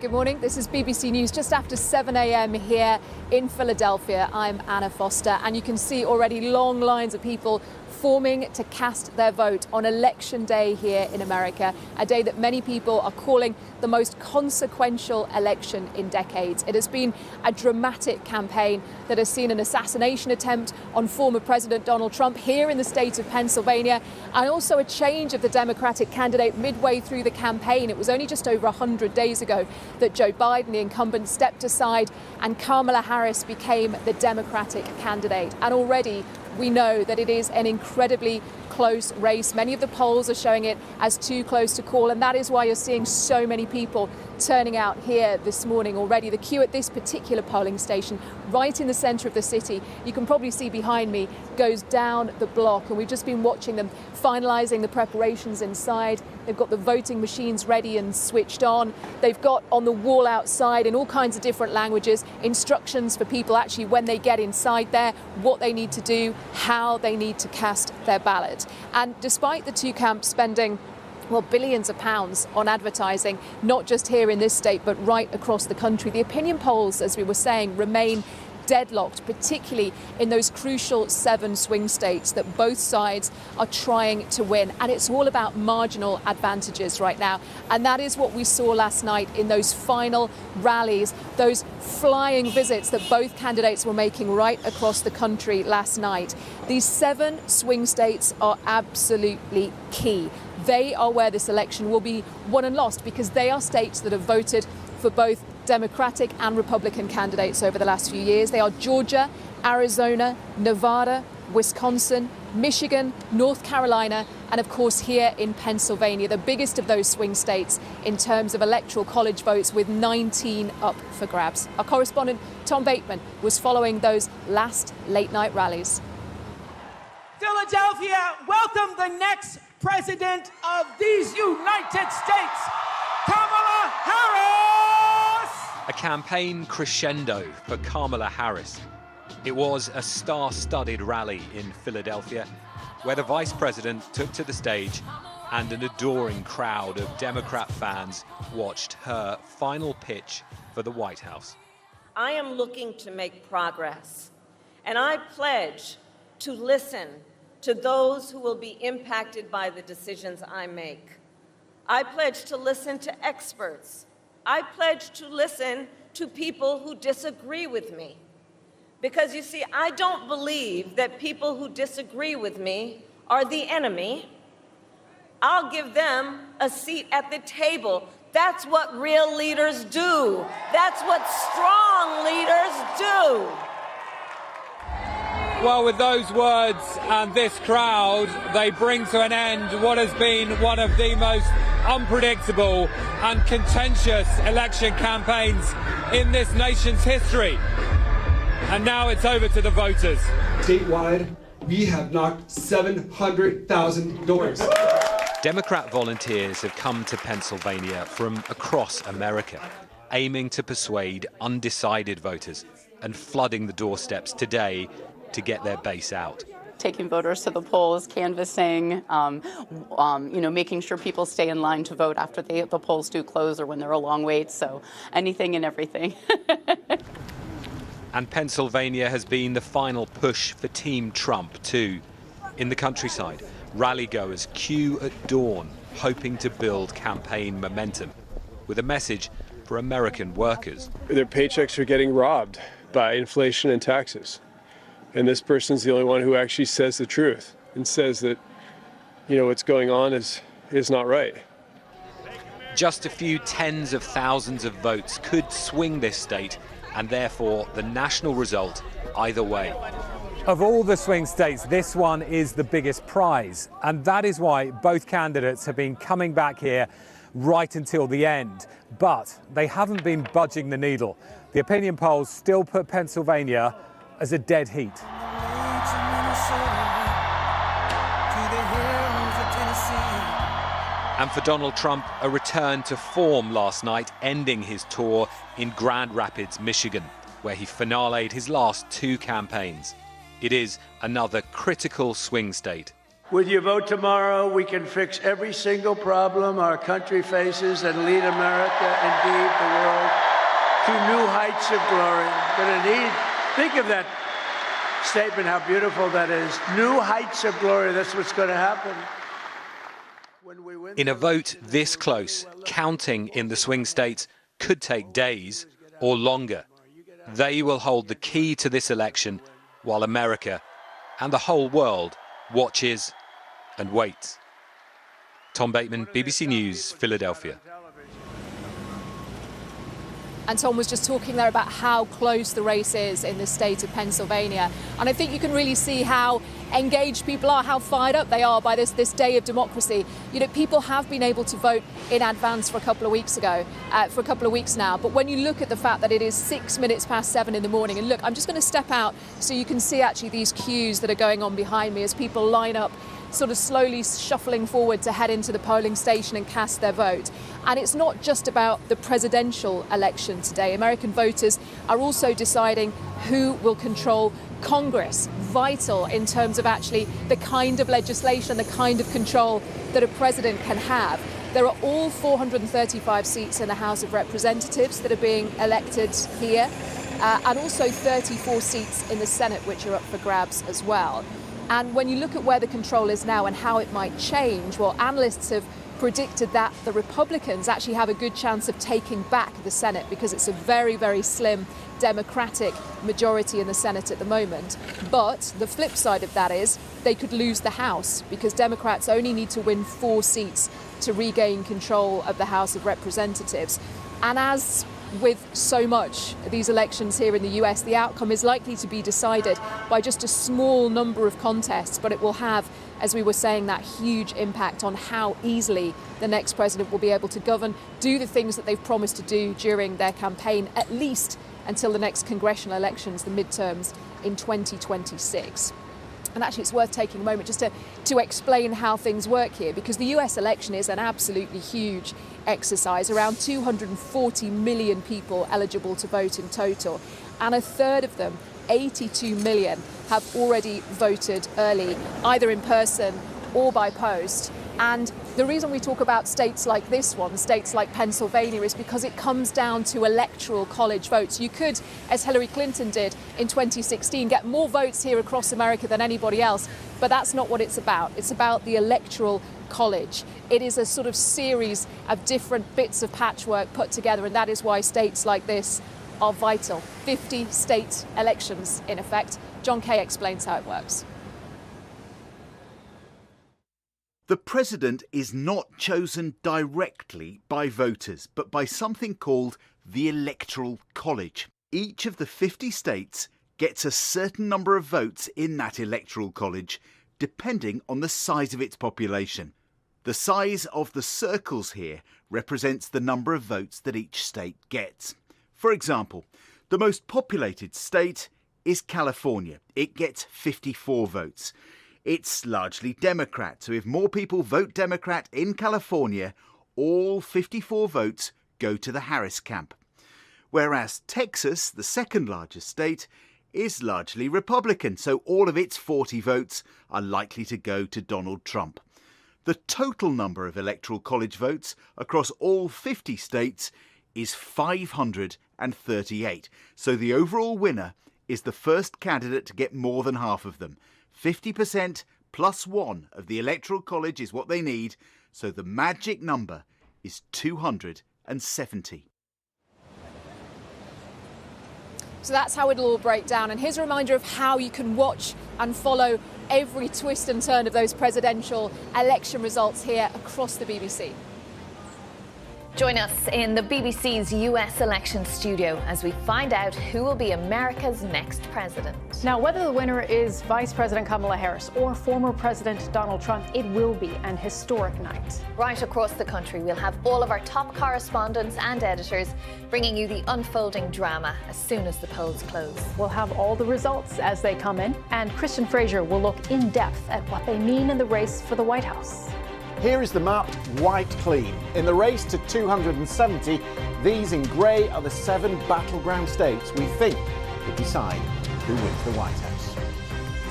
Good morning, this is BBC News just after 7 a.m. here in Philadelphia. I'm Anna Foster, and you can see already long lines of people forming to cast their vote on Election Day here in America, a day that many people are calling the most consequential election in decades. It has been a dramatic campaign that has seen an assassination attempt on former President Donald Trump here in the state of Pennsylvania, and also a change of the Democratic candidate midway through the campaign. It was only just over 100 days ago that Joe Biden, the incumbent, stepped aside and Kamala Harris became the Democratic candidate. And already we know that it is an incredibly close race. Many of the polls are showing it as too close to call, and that is why you're seeing so many people turning out here this morning already. The queue at this particular polling station, right in the centre of the city, you can probably see behind me, goes down the block, and we've just been watching them finalising the preparations inside. They've got the voting machines ready and switched on. They've got on the wall outside in all kinds of different languages instructions for people actually when they get inside there, what they need to do, how they need to cast their ballot. And despite the two camps spending billions of pounds on advertising, not just here in this state, but right across the country, the opinion polls, as we were saying, remain deadlocked, particularly in those crucial 7 swing states that both sides are trying to win. And it's all about marginal advantages right now. And that is what we saw last night in those final rallies, those flying visits that both candidates were making right across the country last night. These 7 swing states are absolutely key. They are where this election will be won and lost, because they are states that have voted for both Democratic and Republican candidates over the last few years. They are Georgia, Arizona, Nevada, Wisconsin, Michigan, North Carolina, and of course here in Pennsylvania, the biggest of those swing states in terms of Electoral College votes, with 19 up for grabs. Our correspondent Tom Bateman was following those last late-night rallies. Philadelphia, welcome the next president of these United States, Kamala Harris! A campaign crescendo for Kamala Harris. It was a star-studded rally in Philadelphia, where the vice president took to the stage and an adoring crowd of Democrat fans watched her final pitch for the White House. I am looking to make progress, and I pledge to listen to those who will be impacted by the decisions I make. I pledge to listen to experts. I pledge to listen to people who disagree with me. Because you see, I don't believe that people who disagree with me are the enemy. I'll give them a seat at the table. That's what real leaders do. That's what strong leaders do. Well, with those words and this crowd, they bring to an end what has been one of the most unpredictable and contentious election campaigns in this nation's history. And now it's over to the voters. Statewide, we have knocked 700,000 doors. Democrat volunteers have come to Pennsylvania from across America, aiming to persuade undecided voters and flooding the doorsteps today to get their base out. Taking voters to the polls, canvassing, making sure people stay in line to vote after the polls do close or when there are long waits, so anything and everything. And Pennsylvania has been the final push for Team Trump too. In the countryside, rally-goers queue at dawn, hoping to build campaign momentum, with a message for American workers. Their paychecks are getting robbed by inflation and taxes. And this person's the only one who actually says the truth and says that, what's going on is not right. Just a few tens of thousands of votes could swing this state, and therefore the national result either way. Of all the swing states, this one is the biggest prize. And that is why both candidates have been coming back here right until the end. But they haven't been budging the needle. The opinion polls still put Pennsylvania as a dead heat. And for Donald Trump, a return to form last night, ending his tour in Grand Rapids, Michigan, where he finale'd his last 2 campaigns. It is another critical swing state. With your vote tomorrow, we can fix every single problem our country faces and lead America, indeed the world, to new heights of glory. Think of that statement, how beautiful that is. New heights of glory, that's what's going to happen. In a vote this close, counting in the swing states could take days or longer. They will hold the key to this election while America and the whole world watches and waits. Tom Bateman, BBC News, Philadelphia. And Tom was just talking there about how close the race is in the state of Pennsylvania. And I think you can really see how engaged people are, how fired up they are by this day of democracy. You know, people have been able to vote in advance for a couple of weeks now. But when you look at the fact that it is 6 minutes past 7 in the morning, and look, I'm just going to step out so you can see actually these queues that are going on behind me as people line up, sort of slowly shuffling forward to head into the polling station and cast their vote. And it's not just about the presidential election today. American voters are also deciding who will control Congress, vital in terms of actually the kind of legislation, the kind of control that a president can have. There are all 435 seats in the House of Representatives that are being elected here, and also 34 seats in the Senate, which are up for grabs as well. And when you look at where the control is now and how it might change, well, analysts have predicted that the Republicans actually have a good chance of taking back the Senate because it's a very, very slim Democratic majority in the Senate at the moment. But the flip side of that is they could lose the House because Democrats only need to win 4 seats to regain control of the House of Representatives. And as with so much these elections here in the US, the outcome is likely to be decided by just a small number of contests, but it will have, as we were saying, that huge impact on how easily the next president will be able to govern, do the things that they've promised to do during their campaign, at least until the next congressional elections, the midterms in 2026. And actually, it's worth taking a moment just to explain how things work here, because the US election is an absolutely huge exercise. Around 240 million people eligible to vote in total, and a third of them, 82 million, have already voted early, either in person or by post. And the reason we talk about states like this one, states like Pennsylvania, is because it comes down to Electoral College votes. You could, as Hillary Clinton did in 2016, get more votes here across America than anybody else, but that's not what it's about. It's about the Electoral College. It is a sort of series of different bits of patchwork put together, and that is why states like this are vital. 50 state elections, in effect. John Kay explains how it works. The president is not chosen directly by voters, but by something called the Electoral College. Each of the 50 states gets a certain number of votes in that Electoral College, depending on the size of its population. The size of the circles here represents the number of votes that each state gets. For example, the most populated state is California. It gets 54 votes. It's largely Democrat, so if more people vote Democrat in California, all 54 votes go to the Harris camp. Whereas Texas, the second largest state, is largely Republican, so all of its 40 votes are likely to go to Donald Trump. The total number of Electoral College votes across all 50 states is 538, so the overall winner is the first candidate to get more than half of them. 50% plus 1 of the Electoral College is what they need, so the magic number is 270. So that's how it'll all break down. And here's a reminder of how you can watch and follow every twist and turn of those presidential election results here across the BBC. Join us in the BBC's US election studio as we find out who will be America's next president. Now, whether the winner is Vice President Kamala Harris or former President Donald Trump, it will be an historic night. Right across the country, we'll have all of our top correspondents and editors bringing you the unfolding drama as soon as the polls close. We'll have all the results as they come in, and Christian Fraser will look in depth at what they mean in the race for the White House. Here is the map, white clean. In the race to 270, these in grey are the 7 battleground states we think could decide who wins the White House.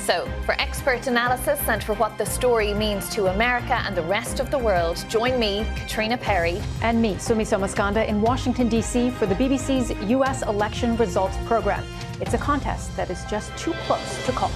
So, for expert analysis and for what the story means to America and the rest of the world, join me, Katrina Perry. And me, Sumi Somaskanda, in Washington, D.C. for the BBC's U.S. election results program. It's a contest that is just too close to call.